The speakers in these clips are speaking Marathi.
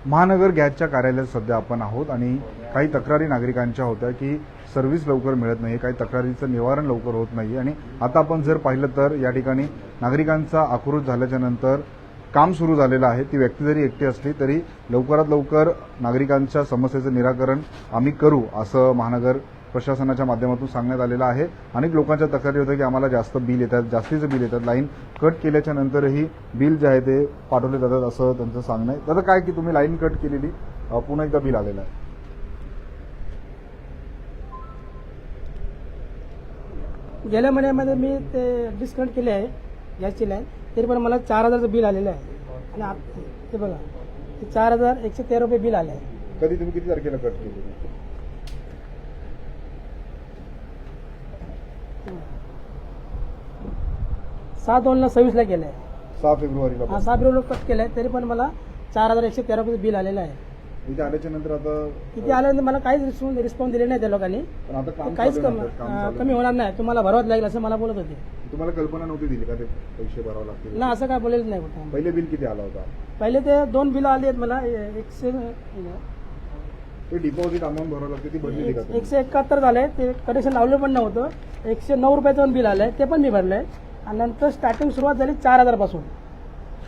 महानगर गॅसच्या कार्यालयात सध्या आपण आहोत आणि काही तक्रारी नागरिकांच्या होत्या की सर्व्हिस लवकर मिळत नाही, काही तक्रारीचं निवारण लवकर होत नाही आणि आता आपण जर पाहिलं तर या ठिकाणी नागरिकांचा आक्रोश झाल्याच्या नंतर काम सुरू झालेलं आहे। ती व्यक्ती जरी एकटी असली तरी लवकरात लवकर नागरिकांच्या समस्येचं निराकरण आम्ही करू असं महानगर प्रशासनाच्या माध्यमातून सांगण्यात आलेलं आहे। अनेक लोकांच्या तक्रारी होत्या की आम्हाला जास्त बिल येतात, जास्तीचं बिल येतात, लाईन कट केल्याच्या नंतरही बिल जे आहे ते पाठवले जातात असं त्यांचं सांगणं आहे। दादा काय की तुम्ही लाईन कट केलेली पुन्हा एकदा बिल आलेलं आहे? गेल्या महिन्यामध्ये मी ते डिस्काउंट केले आहे गॅसची लाईन, तरी पण मला 4000चं बिल आलेलं आहे आणि ते बघा ते 4113 रुपये बिल आले आहे। कधी तुम्ही किती तारखेला कट केली? 6/2/26 केलं आहे। 6 फेब्रुवारीला 6 फेब्रुवारीला कट केलं आहे, तरी पण मला 4113 रुपये बिल आलेलं आहे। इथे आल्याच्या नंतर आता इथे आल्यानंतर मला काहीच रिस्पॉन्स दिले नाही त्या लोकांनी, पण आता काम काहीच चालू आहे, काम चालू आहे. कमी होणार नाही, तुम्हाला भरावंच लागेल असं मला बोलत होते। तुम्हाला कल्पना नव्हती दिली का ते पैसे भरावे लागतील? ना असं काय बोलेलं नाही कुठं। पहिले बिल किती आला होता? पहिले ते 2 बिल आली आहेत मला, ते डिपॉझिट अमाऊंट भरावं लागते ती भरलेली का तुम्ही? 171 झाले, ते कनेक्शन लावलं पण नव्हतं। 109 रुपयाचं बिल आलंय, ते पण मी भरलंय आणि नंतर स्टार्टिंग सुरुवात झाली 4000 पासून।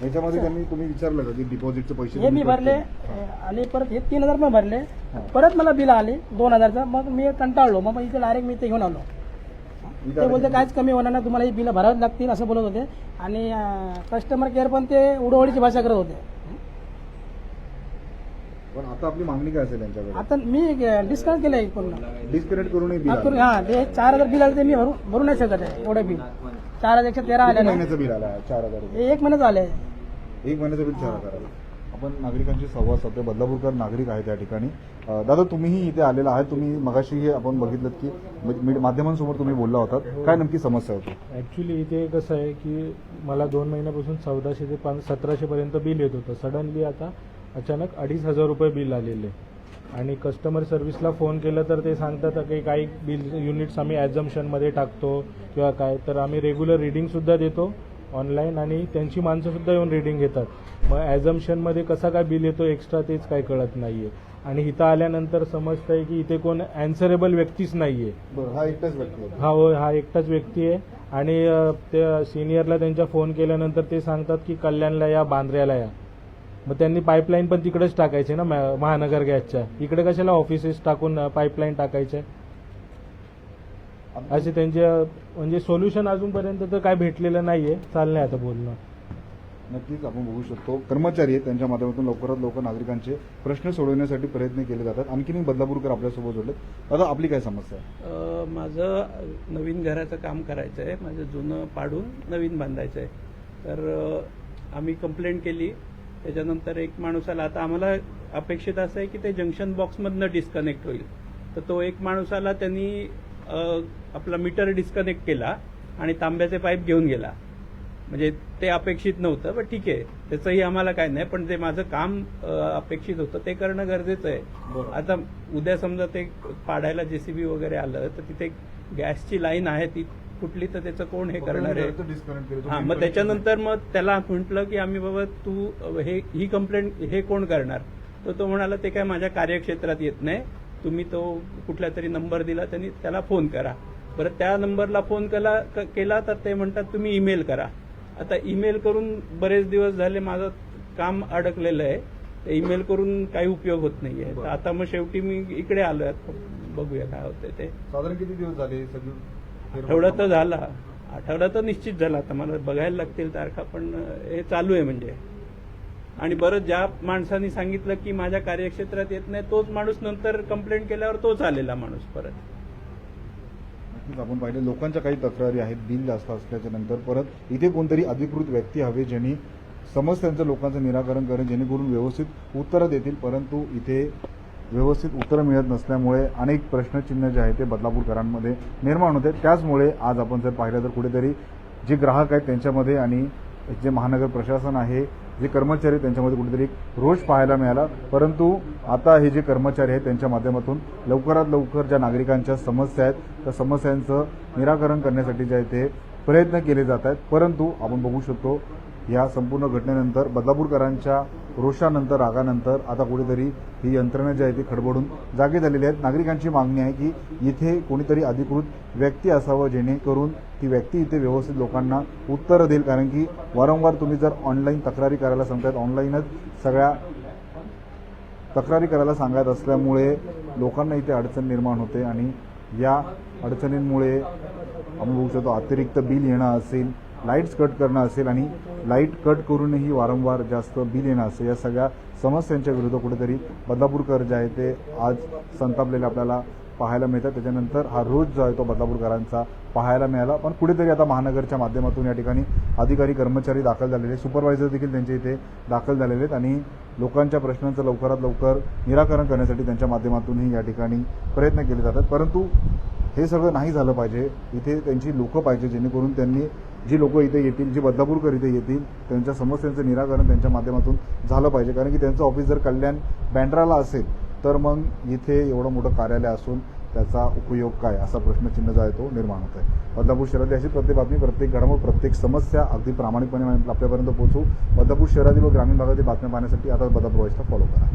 याच्यामध्ये त्यांनी तुम्ही विचारलं का की डिपॉझिटचे पैसे हे मी भरले आणि परत हे 3000 पण भरले, परत मला बिल आले 2000चं, मग मी कंटाळलो, मग इथे डायरेक्ट मी ते घेऊन आलो। ते बोलते काहीच कमी होणार नाही, तुम्हाला ही बिलं भरावीच लागतील असं बोलत होते आणि कस्टमर केअर पण ते उडवडीची भाषा करत होते। पण आता आपली मागणी काय असेल यांच्याकडे? आता मी डिस्काउंट केलंय पूर्ण, डिस्कनेक्ट करूनही बिल हा ते 4000 बिल आलं ते मी भरू नाही शकत आहे एवढं बिल। 4113 आले ना, महिन्याचं बिल आला 4000 रुपये, एक महिन्याचं आले। एक महिन्याचं बिल 4000 आलं। आपण नागरिकांशी संवाद साधतोय, बदलापूरकर नागरिक आहे त्या ठिकाणी। दादा तुम्हीही इथे आलेला आहे, तुम्ही मगाशीही आपण बघितलं की माध्यमांसमोर तुम्ही बोलला होता, काय नेमकी समस्या होती? ॲक्च्युली इथे कसं आहे की मला 2 महिन्यापासून 1400 ते 1700 पर्यंत बिल येत होतं। सडनली आता अचानक 2500 रुपये बिल आलेले आणि कस्टमर सर्व्हिसला फोन केलं तर ते सांगतात की काही बिल युनिट्स आम्ही ॲझम्पशनमध्ये टाकतो किंवा काय, तर आम्ही रेग्युलर रिडिंगसुद्धा देतो ऑनलाईन आणि त्यांची माणसंसुद्धा येऊन रिडिंग घेतात। मग ॲझम्पशनमध्ये कसा काय बिल येतो एक्स्ट्रा तेच काय कळत नाही आहे आणि इथं आल्यानंतर समजतं आहे की इथे कोण ॲन्सरेबल व्यक्तीच नाही आहे। बरं, हा एकटाच व्यक्ती होता? हा एकटाच व्यक्ती आहे आणि त्या सिनियरला त्यांच्या फोन केल्यानंतर ते सांगतात की कल्याणला या, बांद्र्याला या। मग त्यांनी पाईपलाईन पण तिकडेच टाकायचे ना महानगर गॅसच्या, इकडे कशाला ऑफिसेस टाकून पाईपलाईन टाकायचे असे त्यांचे म्हणजे सोल्युशन अजूनपर्यंत तर काय भेटलेलं नाहीये, चाललंय आता बोलणं। नक्कीच आपण बघू शकतो कर्मचारी आहेत, त्यांच्या माध्यमातून लवकरात लवकर नागरिकांचे प्रश्न सोडवण्यासाठी प्रयत्न केले जातात। आणखीन बदलापूरकर आपल्यासोबत जोडले। दादा आपली काय समस्या आहे? माझं नवीन घराचं काम करायचं आहे, माझं जुनं पाडून नवीन बांधायचं आहे। तर आम्ही कंप्लेंट केली, त्याच्यानंतर एक माणूस आला। आता आम्हाला अपेक्षित असं आहे की ते जंक्शन बॉक्समधनं डिस्कनेक्ट होईल, तर तो एक माणूस आला, त्यांनी आपला मीटर डिस्कनेक्ट केला आणि तांब्याचे पाईप घेऊन गेला। म्हणजे ते अपेक्षित नव्हतं, पण ठीक आहे, त्याचंही आम्हाला काय नाही, पण ते माझं काम अपेक्षित होतं ते करणं गरजेचं आहे। आता उद्या समजा ते पाडायला जेसीबी वगैरे आलं तर तिथे गॅसची लाईन आहे ती कुठली, तर त्याचं कोण हे करणार आहे? हा, मग त्याच्यानंतर मग त्याला म्हटलं की आम्ही बाबा तू ही कंप्लेंट हे कोण करणार, तर तो म्हणाला ते काय माझ्या कार्यक्षेत्रात येत नाही, तुम्ही तो कुठला तरी नंबर दिला, त्यांनी त्याला फोन करा। बरं, त्या नंबरला फोन केला तर ते म्हणतात तुम्ही ईमेल करा। आता ईमेल करून बरेच दिवस झाले माझं काम अडकलेलं आहे, ते ईमेल करून काही उपयोग होत नाहीये। तर आता मग शेवटी मी इकडे आलोय, बघूया काय होतंय ते। साधारण किती दिवस झाले? आठवडा तर झाला, आठवडा तर निश्चित झाला, आता मला बघायला लागतील तारखा, पण हे चालू आहे म्हणजे। आणि बरं, ज्या माणसांनी सांगितलं की माझ्या कार्यक्षेत्रात येत नाही, तोच माणूस नंतर कंप्लेंट केल्यावर तोच आलेला माणूस परत। नक्कीच आपण पाहिलं लोकांच्या काही तक्रारी आहेत, बिल जास्त असल्याच्या नंतर परत इथे कोणतरी अधिकृत व्यक्ती हवे ज्यांनी समस्यांचं लोकांचं निराकरण करेल, जेणेकरून व्यवस्थित उत्तरं देतील। परंतु इथे व्यवस्थित उत्तरं मिळत नसल्यामुळे अनेक प्रश्नचिन्ह जे आहे ते बदलापूरकरांमध्ये निर्माण होते। त्याचमुळे आज आपण जर पाहिलं तर कुठेतरी जे ग्राहक आहेत त्यांच्यामध्ये आणि जे महानगर प्रशासन आहे, जे कर्मचारी आहेत त्यांच्यामध्ये कुठेतरी एक रोष पाहायला मिळाला। परंतु आता हे जे कर्मचारी आहेत त्यांच्या माध्यमातून लवकरात लवकर ज्या नागरिकांच्या समस्या आहेत त्या समस्यांचं निराकरण करण्यासाठी जे आहे ते प्रयत्न केले जात आहेत। परंतु आपण बघू शकतो या संपूर्ण घटनेनंतर बदलापूरकरांच्या रोषानंतर रागानंतर आता कुठेतरी ही यंत्रणा जी आहे ती खडबडून जागी झालेली आहेत. नागरिकांची मागणी आहे की इथे कोणीतरी अधिकृत व्यक्ती असावं जेणेकरून ती व्यक्ती इथे व्यवस्थित लोकांना उत्तरं देईल. कारण की वारंवार तुम्ही जर ऑनलाईन तक्रारी करायला सांगतायत, ऑनलाईनच सगळ्या तक्रारी करायला सांगत असल्यामुळे लोकांना इथे अडचण निर्माण होते आणि या अडचणींमुळे आम्ही बघू शकतो अतिरिक्त बिल येणं असेल, लाईट्स कट करणं असेल आणि लाईट कट करूनही वारंवार जास्त बिल येणं असेल, या सगळ्या समस्यांच्या विरुद्ध कुठेतरी बदलापूरकर जे आहे ते आज संतापलेले आपल्याला पाहायला मिळतात. त्याच्यानंतर हा रोज जो आहे तो बदलापूरकरांचा पाहायला मिळाला. पण कुठेतरी आता महानगरच्या माध्यमातून या ठिकाणी अधिकारी कर्मचारी दाखल झालेले, सुपरवायझर देखील त्यांच्या इथे दाखल झालेले आहेत आणि लोकांच्या प्रश्नांचं लवकरात लवकर निराकरण करण्यासाठी त्यांच्या माध्यमातूनही या ठिकाणी प्रयत्न केले जातात. परंतु हे सगळं नाही झालं पाहिजे. इथे त्यांची लोकं पाहिजे जेणेकरून त्यांनी जी लोकं इथे येतील, जी बदलापूरकर इथे येतील, त्यांच्या समस्यांचं निराकरण त्यांच्या माध्यमातून झालं पाहिजे. कारण की त्यांचं ऑफिस जर कल्याण बँड्राला असेल तर मग इथे एवढं मोठं कार्यालय असून त्याचा उपयोग काय, असा प्रश्नचिन्ह जो आहे तो निर्माण होत आहे. बदलापूर शहरातली अशी प्रत्येक बातमी, प्रत्येक घडामोड, प्रत्येक समस्या अगदी प्रामाणिकपणे आपल्यापर्यंत पोहोचू. बदलापूर शहरातील व ग्रामीण भागातील बातम्या पाहण्यासाठी आता बदलापूर वॉइसला फॉलो करा.